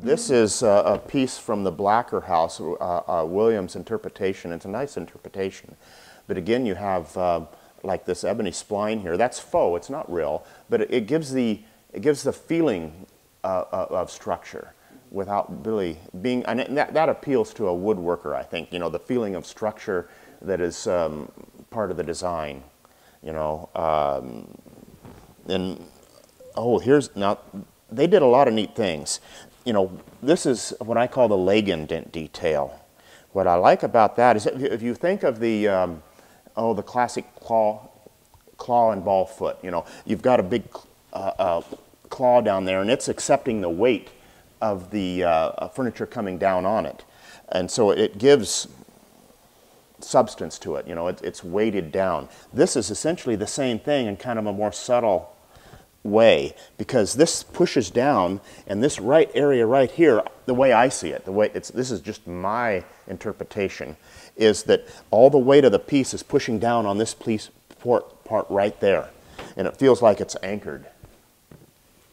This is a piece from the Blacker House, Williams' interpretation. It's a nice interpretation. But again, you have like this ebony spline here. That's faux, it's not real, but it gives the feeling of structure without really being, and that appeals to a woodworker, I think, you know, the feeling of structure that is part of the design, you know. And, oh, now, they did a lot of neat things. You know, this is what I call the leg indent detail. What I like about that is if you think of the, the classic claw and ball foot, you know, you've got a big claw down there and it's accepting the weight of the furniture coming down on it. And so it gives substance to it, you know, it's weighted down. This is essentially the same thing in kind of a more subtle way, because this pushes down, and this right area right here, the way I see it, this is just my interpretation, is that all the weight of the piece is pushing down on this part right there, and it feels like it's anchored.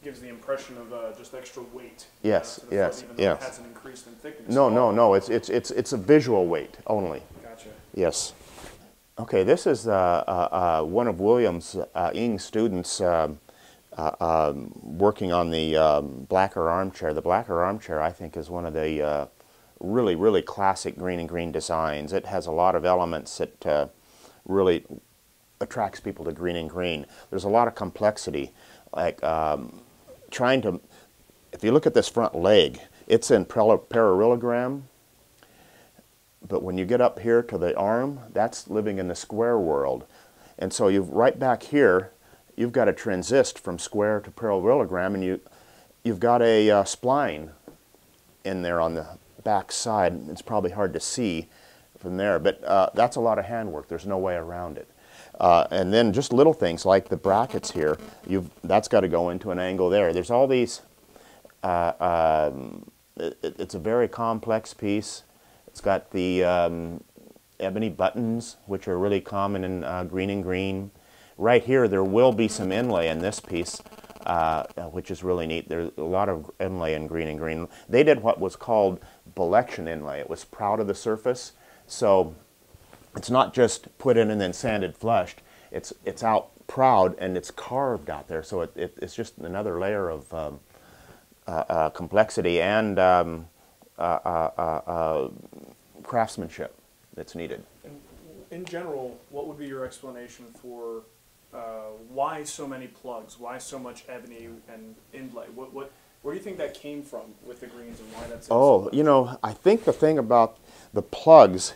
Gives the impression of just extra weight. Yes, yes, even though yes. It hasn't increased in thickness. No. It's a visual weight only. Gotcha. Yes. Okay, this is one of Williams Ing's students. Working on the Blacker armchair. The Blacker armchair, I think, is one of the really, really classic Greene Greene designs. It has a lot of elements that really attracts people to Greene Greene. There's a lot of complexity, like trying to, if you look at this front leg, it's in parallelogram, but when you get up here to the arm, that's living in the square world. And so you've right back here, you've got to transist from square to parallelogram, and you've got a spline in there on the back side. It's probably hard to see from there, but that's a lot of handwork. There's no way around it. And then just little things like the brackets here, that's got to go into an angle there. There's all these, it's a very complex piece. It's got the ebony buttons, which are really common in Greene Greene. Right here, there will be some inlay in this piece, which is really neat. There's a lot of inlay in Greene Greene. They did what was called belection inlay. It was proud of the surface, so it's not just put in and then sanded flushed. It's out proud and it's carved out there, so it's just another layer of complexity and craftsmanship that's needed. In general, what would be your explanation for why so many plugs? Why so much ebony and inlay? Where do you think that came from with the greens, and why that's? Oh, you know, I think the thing about the plugs,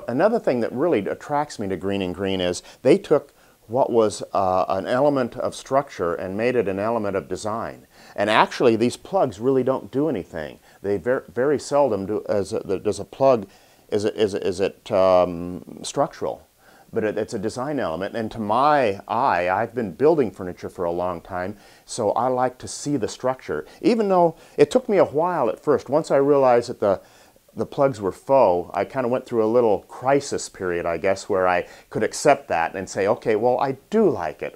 another thing that really attracts me to Greene Greene is they took what was an element of structure and made it an element of design. And actually, these plugs really don't do anything. They very seldom do. Does a plug? Is it structural? But it's a design element, and to my eye, I've been building furniture for a long time, so I like to see the structure. Even though it took me a while at first, once I realized that the plugs were faux, I kind of went through a little crisis period, I guess, where I could accept that and say, okay, well, I do like it,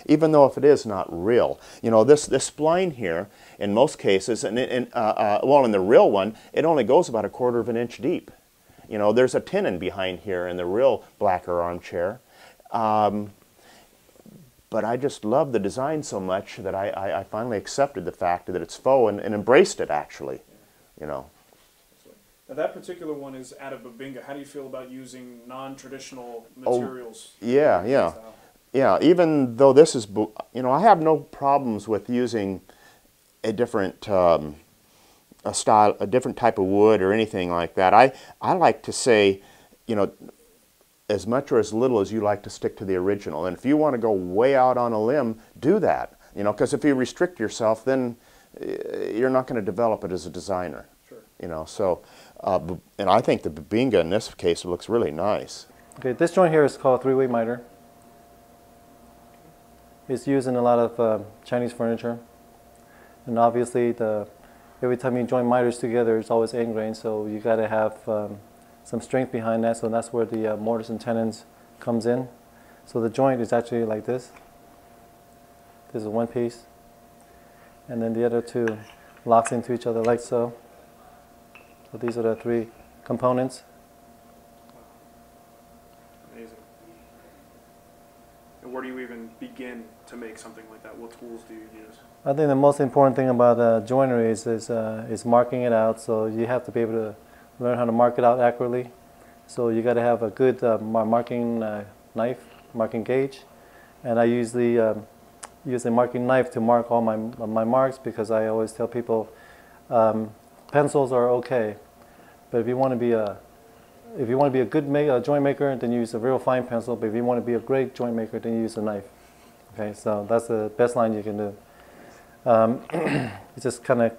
even though if it is not real. You know, this spline here, in most cases, well, in the real one, it only goes about 1/4 of an inch deep. You know, there's a tenon behind here in the real Blacker armchair. But I just love the design so much that I finally accepted the fact that it's faux and embraced it, actually, you know. Now that particular one is out of Bubinga. How do you feel about using non-traditional materials? Oh, yeah. Even though this is, you know, I have no problems with using a different a different type of wood or anything like that. I like to say, you know, as much or as little as you like to stick to the original. And if you want to go way out on a limb, do that. You know, because if you restrict yourself, then you're not going to develop it as a designer. Sure. You know, so, and I think the Bubinga in this case looks really nice. Okay, this joint here is called three-way miter. It's used in a lot of Chinese furniture. And obviously, every time you join miters together, it's always end grain, so you got to have some strength behind that, so that's where the mortise and tenons comes in. So the joint is actually like this. This is one piece. And then the other two locks into each other like so. So these are the three components. Amazing. And where do you even begin to make something like that? What tools do you use? I think the most important thing about joinery is marking it out. So you have to be able to learn how to mark it out accurately. So you got to have a good marking knife, marking gauge, and I usually use a marking knife to mark all my marks, because I always tell people pencils are okay, but if you want to be a good joint maker, then use a real fine pencil. But if you want to be a great joint maker, then use a knife. Okay, so that's the best line you can do. It just kind of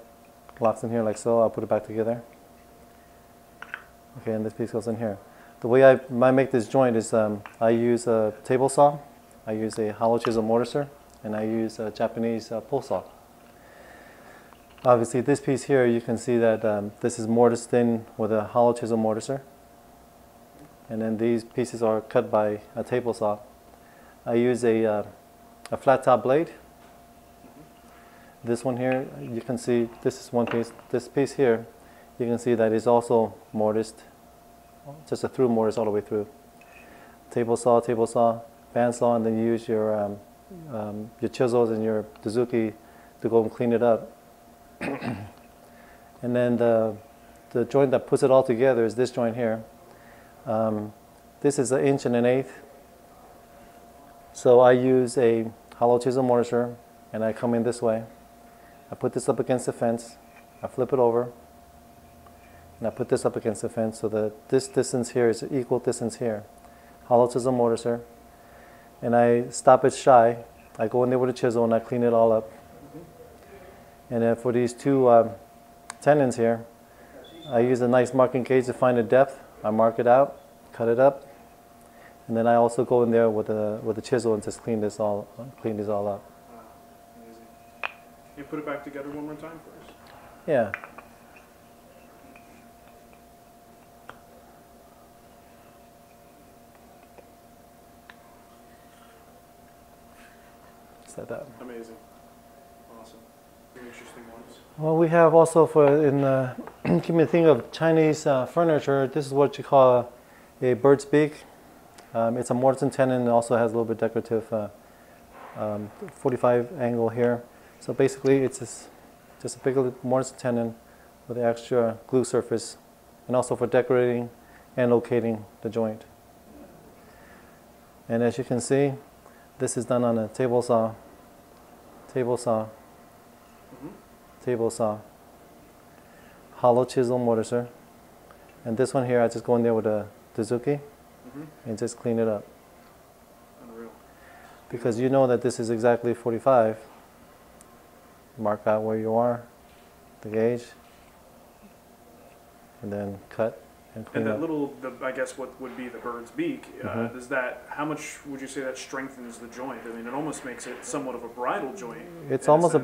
locks in here like so. I'll put it back together. Okay, and this piece goes in here. The way I make this joint is I use a table saw, I use a hollow chisel mortiser, and I use a Japanese pull saw. Obviously, this piece here, you can see that this is mortised in with a hollow chisel mortiser, and then these pieces are cut by a table saw. I use a flat top blade. This one here, you can see this is one piece. This piece here, you can see that is also mortised, just a through mortise all the way through. Table saw, bandsaw, and then you use your chisels and your Suzuki to go and clean it up. And then the joint that puts it all together is this joint here. This is 1 1/8 inch. So I use a hollow chisel mortiser, and I come in this way. I put this up against the fence, I flip it over, and I put this up against the fence so that this distance here is an equal distance here. Hollow chisel mortiser, and I stop it shy. I go in there with a chisel and I clean it all up. And then for these two tendons here, I use a nice marking gauge to find the depth. I mark it out, cut it up, and then I also go in there with a chisel and just clean this all up. Amazing. Can you put it back together one more time for us? Yeah. Just like that. Amazing. Awesome. Very interesting ones. Well, we have also give me a thing of Chinese furniture. This is what you call a bird's beak. It's a mortise and tenon, and also has a little bit decorative 45 angle here. So basically, it's just a big mortise and tenon with an extra glue surface, and also for decorating and locating the joint. And as you can see, this is done on a table saw, hollow chisel mortiser, and this one here, I just go in there with a Suzuki and just clean it up. Unreal. Because you know that this is exactly 45. Mark out where you are, the gauge, and then cut and clean And up. that little, I guess what would be the bird's beak, does that, how much would you say that strengthens the joint? I mean, it almost makes it somewhat of a bridal joint. It's almost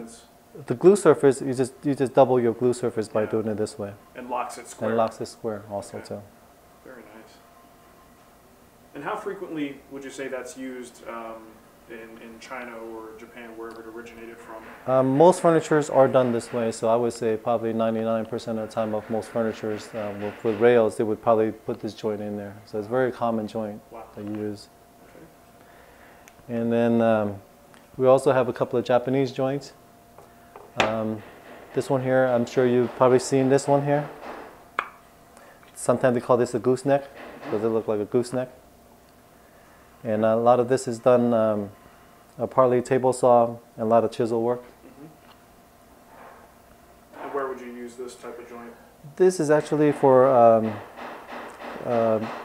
the glue surface, you just double your glue surface by doing it this way. And locks it square. And locks it square also too. Very nice. And how frequently would you say that's used in China or Japan, wherever it originated from? Most furnitures are done this way, so I would say probably 99% of the time of most furnitures with rails, they would probably put this joint in there. So it's a very common joint that you use. Okay. And then we also have a couple of Japanese joints. This one here, I'm sure you've probably seen this one here. Sometimes they call this a gooseneck because it looks like a gooseneck. And a lot of this is done partly table saw and a lot of chisel work. And where would you use this type of joint? This is actually for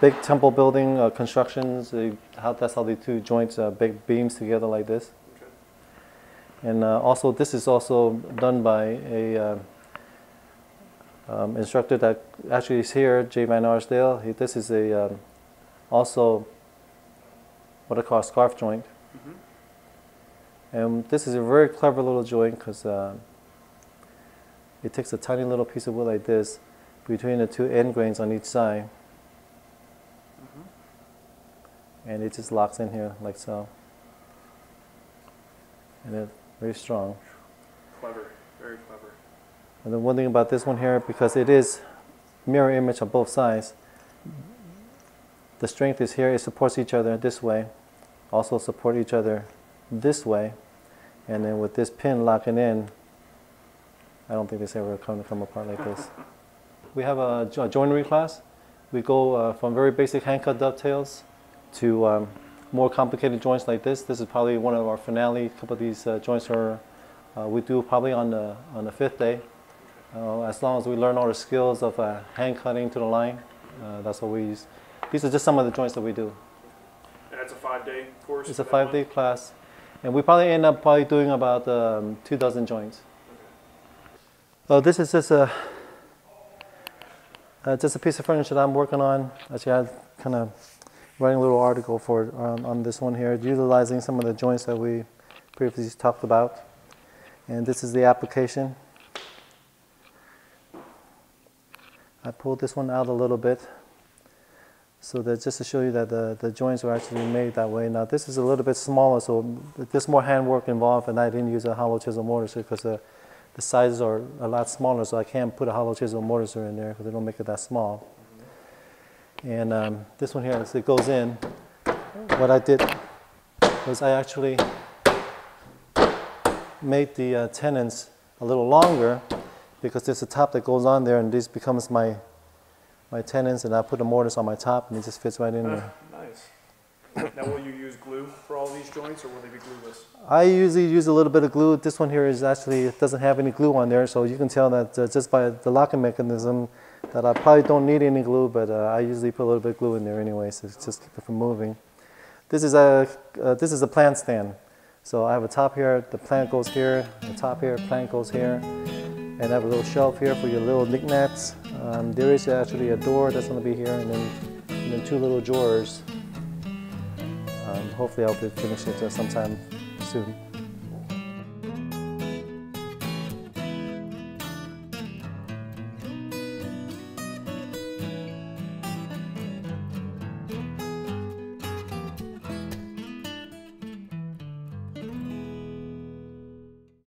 big temple building constructions. That's how they do joints, big beams together like this. Okay. And also, this is also done by a instructor that actually is here, Jay Van Arsdale. This is also what I call a scarf joint. And this is a very clever little joint because it takes a tiny little piece of wood like this between the two end grains on each side. And it just locks in here like so. And it's very strong. Clever, very clever. And the one thing about this one here, because it is mirror image on both sides, the strength is here. It supports each other this way, also support each other this way, and then with this pin locking in, I don't think this ever come apart like this. We have a joinery class. We go from very basic hand-cut dovetails to more complicated joints like this. This is probably one of our finale. A couple of these joints are we do probably on the fifth day. As long as we learn all the skills of hand cutting to the line, that's what we use. These are just some of the joints that we do. And it's a 5-day course? It's a 5-day class. And we probably end up doing about 2 dozen joints. Okay. This is just a piece of furniture that I'm working on. Actually, I'm kind of writing a little article for on this one here, utilizing some of the joints that we previously talked about. And this is the application. I pulled this one out a little bit, so that just to show you that the joints are actually made that way. Now this is a little bit smaller, so there's more handwork involved, and I didn't use a hollow chisel mortise because the sizes are a lot smaller, so I can't put a hollow chisel mortise in there because they don't make it that small. And this one here, as it goes in, what I did was I actually made the tenons a little longer, because there's a top that goes on there, and this becomes my tenons, and I put a mortise on my top, and it just fits right in there. Nice. Now, will you use glue for all these joints, or will they be glueless? I usually use a little bit of glue. This one here is actually, it doesn't have any glue on there, so you can tell that just by the locking mechanism that I probably don't need any glue, but I usually put a little bit of glue in there anyway, so it's just keep it from moving. This is a plant stand. So I have a top here, the plant goes here, the top here, plant goes here. And I have a little shelf here for your little knickknacks. There is actually a door that's going to be here, and then 2 little drawers. Hopefully I'll be finished it sometime soon.